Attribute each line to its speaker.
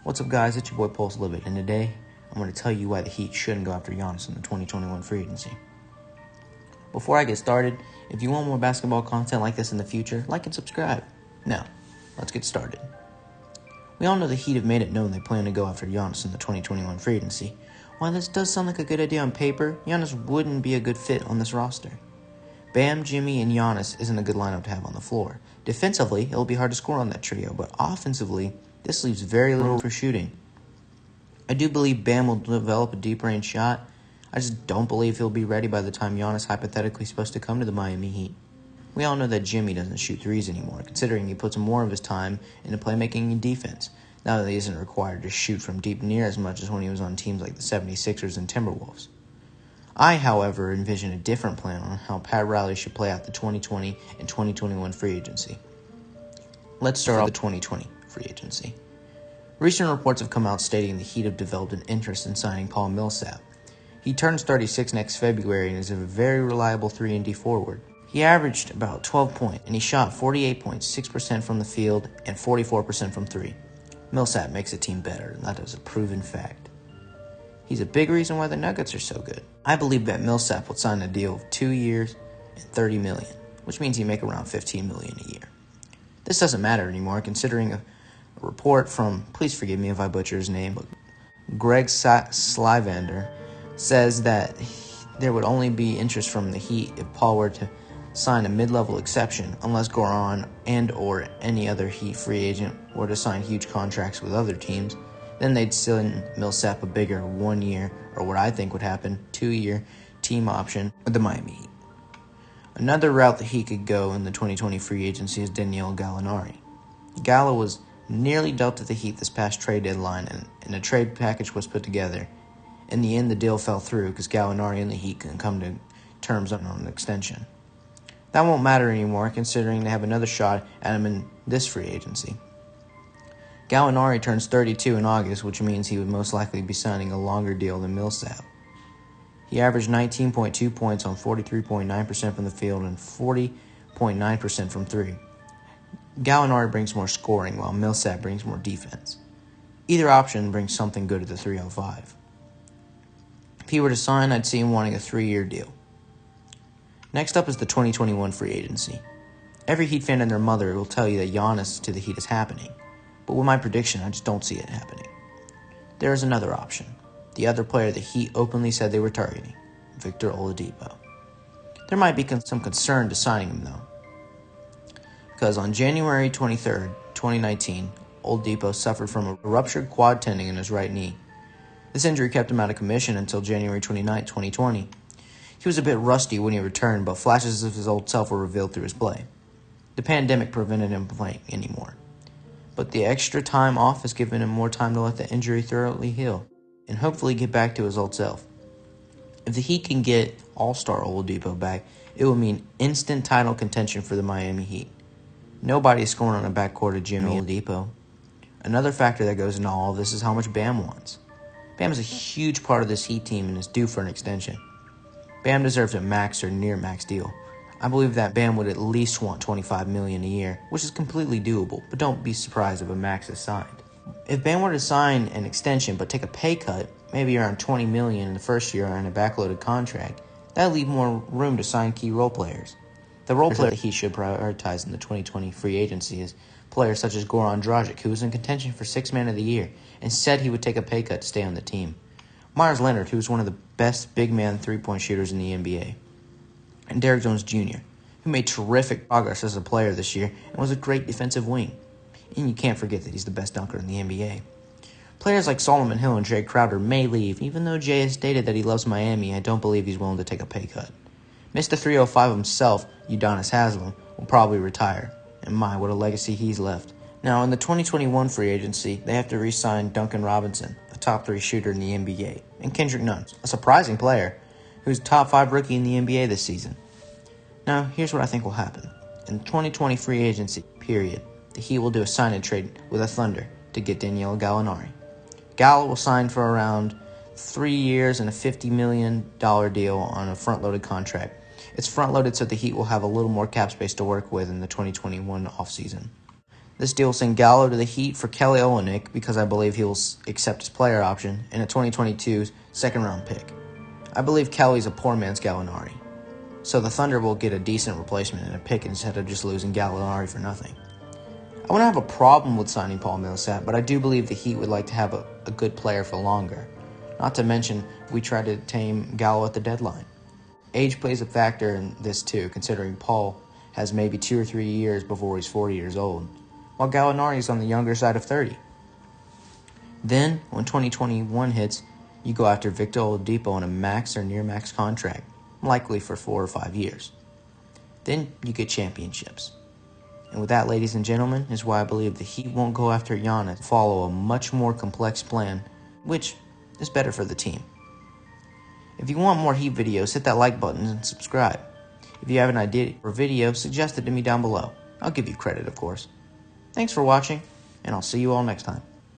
Speaker 1: What's up, guys? It's your boy Pulse Livid, and today I'm going to tell you why the Heat shouldn't go after Giannis in the 2021 free agency. Before I get started, if you want more basketball content like this in the future, like and subscribe. Now, let's get started. We all know the Heat have made it known they plan to go after Giannis in the 2021 free agency. While this does sound like a good idea on paper, Giannis wouldn't be a good fit on this roster. Bam, Jimmy, and Giannis isn't a good lineup to have on the floor. Defensively, it'll be hard to score on that trio, but offensively, this leaves very little for shooting. I do believe Bam will develop a deep-range shot. I just don't believe he'll be ready by the time Giannis hypothetically is supposed to come to the Miami Heat. We all know that Jimmy doesn't shoot threes anymore, considering he puts more of his time into playmaking and defense, now that he isn't required to shoot from deep near as much as when he was on teams like the 76ers and Timberwolves. I, however, envision a different plan on how Pat Riley should play out the 2020 and 2021 free agency. Let's start off with the 2020 free agency. Recent reports have come out stating the Heat have developed an interest in signing Paul Millsap. He turns 36 next February and is a very reliable 3-and-D forward. He averaged about 12 points, and he shot 48.6% from the field and 44% from three. Millsap makes a team better, and that is a proven fact. He's a big reason why the Nuggets are so good. I believe that Millsap will sign a deal of 2 years and $30 million, which means he make around $15 million a year. This doesn't matter anymore, considering a report from, please forgive me if I butcher his name, but Greg Slivander says that there would only be interest from the Heat if Paul were to sign a mid-level exception, unless Goran and or any other Heat free agent were to sign huge contracts with other teams. Then they'd send Millsap a bigger 1 year, or what I think would happen, 2-year team option with the Miami Heat. Another route that he could go in the 2020 free agency is Danilo Gallinari. Gallo was nearly dealt to the Heat this past trade deadline, and a trade package was put together. In the end, the deal fell through because Gallinari and the Heat couldn't come to terms on an extension. That won't matter anymore, considering they have another shot at him in this free agency. Gallinari turns 32 in August, which means he would most likely be signing a longer deal than Millsap. He averaged 19.2 points on 43.9% from the field and 40.9% from three. Gallinari brings more scoring, while Millsap brings more defense. Either option brings something good to the 305. If he were to sign, I'd see him wanting a 3-year deal. Next up is the 2021 free agency. Every Heat fan and their mother will tell you that Giannis to the Heat is happening, but with my prediction, I just don't see it happening. There is another option. The other player the Heat openly said they were targeting, Victor Oladipo. There might be some concern to signing him, though, because on January 23rd, 2019, Oladipo suffered from a ruptured quad tendon in his right knee. This injury kept him out of commission until January 29, 2020. He was a bit rusty when he returned, but flashes of his old self were revealed through his play. The pandemic prevented him from playing anymore, but the extra time off has given him more time to let the injury thoroughly heal and hopefully get back to his old self. If the Heat can get All-Star Oladipo back, it will mean instant title contention for the Miami Heat. Nobody is scoring on a backcourt of Jimmy Oladipo. Another factor that goes into all of this is how much Bam wants. Bam is a huge part of this Heat team and is due for an extension. Bam deserves a max or near max deal. I believe that Bam would at least want $25 million a year, which is completely doable, but don't be surprised if a max is signed. If Bam were to sign an extension but take a pay cut, maybe around $20 million in the first year on a backloaded contract, that would leave more room to sign key role players. The role player that he should prioritize in the 2020 free agency is players such as Goran Dragic, who was in contention for Sixth Man of the Year and said he would take a pay cut to stay on the team. Myers Leonard, who is one of the best big man three-point shooters in the NBA. And Derrick Jones Jr., who made terrific progress as a player this year and was a great defensive wing. And you can't forget that he's the best dunker in the NBA. Players like Solomon Hill and Jay Crowder may leave. Even though Jay has stated that he loves Miami, I don't believe he's willing to take a pay cut. Mr. 305 himself, Udonis Haslem, will probably retire. And my, what a legacy he's left. Now, in the 2021 free agency, they have to re-sign Duncan Robinson, a top 3 shooter in the NBA, and Kendrick Nunn, a surprising player, who's top 5 rookie in the NBA this season. Now, here's what I think will happen. In the 2020 free agency period, the Heat will do a sign-and-trade with the Thunder to get Danilo Gallinari. Gallo will sign for around 3 years and a $50 million deal on a front-loaded contract. It's front-loaded so the Heat will have a little more cap space to work with in the 2021 offseason. This deal will send Gallo to the Heat for Kelly Olynyk because I believe he'll accept his player option and a 2022 second-round pick. I believe Kelly's a poor man's Gallinari, so the Thunder will get a decent replacement and a pick instead of just losing Gallinari for nothing. I wouldn't have a problem with signing Paul Millsap, but I do believe the Heat would like to have a good player for longer. Not to mention, we tried to tame Gallo at the deadline. Age plays a factor in this too, considering Paul has maybe 2 or 3 years before he's 40 years old, while Gallinari is on the younger side of 30. Then, when 2021 hits, you go after Victor Oladipo on a max or near-max contract, likely for 4 or 5 years. Then you get championships. And with that, ladies and gentlemen, is why I believe the Heat won't go after Giannis, follow a much more complex plan, which is better for the team. If you want more Heat videos, hit that like button and subscribe. If you have an idea for a video, suggest it to me down below. I'll give you credit, of course. Thanks for watching, and I'll see you all next time.